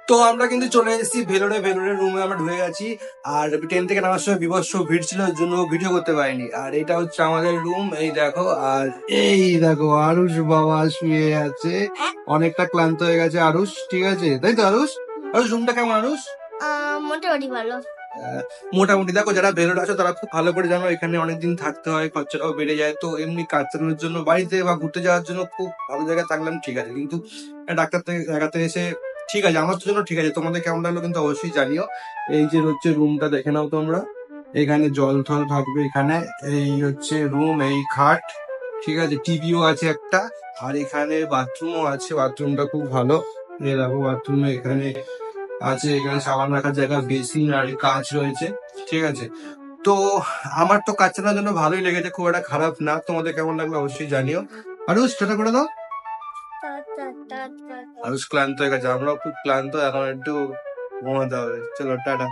তো আমরা কিন্তু চলে এসেছি ভেলোরের রুমে আমরা ঢুকে গেছি। আর ট্রেন থেকে নামার সময় বিভৎস ভিড় ছিল, ওর জন্য ভিডিও করতে পারিনি। আর এটা হচ্ছে আমাদের রুম, এই দেখো। আর এই দেখো আরুষ বাবা শুয়ে আছে, অনেকটা ক্লান্ত হয়ে গেছে আরুষ, ঠিক আছে তাই তো আরুষ? আরুষ রুমটা কেমন আরুষ? মোটামুটি ভালো। মোটামুটি দেখো, যারা বেরোর আছো তারা খুব ভালো করে জানো এখানে অনেকদিন থাকতে হয়, খরচাটাও বেড়ে যায়। তো এমনি কাজ চালানোর জন্য বাড়িতে বা ঘুরতে যাওয়ার জন্য খুব ভালো জায়গায় থাকলাম, ঠিক আছে। কিন্তু ডাক্তার থেকে দেখাতে এসে ঠিক আছে, আমার জন্য ঠিক আছে। তোমাদের কেমন লাগলো কিন্তু অবশ্যই জানিও। এই যে হচ্ছে রুমটা, দেখে নাও তোমরা। এখানে জল থল থাকবে এখানে। এই হচ্ছে রুম, এই খাট, ঠিক আছে। টিভিও আছে একটা। আর এখানে বাথরুমও আছে, বাথরুমটা খুব ভালো। এই দেখো বাথরুমে এখানে আছে, এখানে সাবান রাখার জায়গা, বেসিন আর কাঁচ রয়েছে, ঠিক আছে। তো আমার তো কাজ চালানোর জন্য ভালোই লেগেছে, খুব একটা খারাপ না। তোমাদের কেমন লাগলো অবশ্যই জানিও। আরুষ টাটা করে দাও। আরুষ ক্লান্ত হয়ে গেছে, আমরাও খুব ক্লান্ত, এখন একটু ঘুমাতে হবে। চলো টাটা।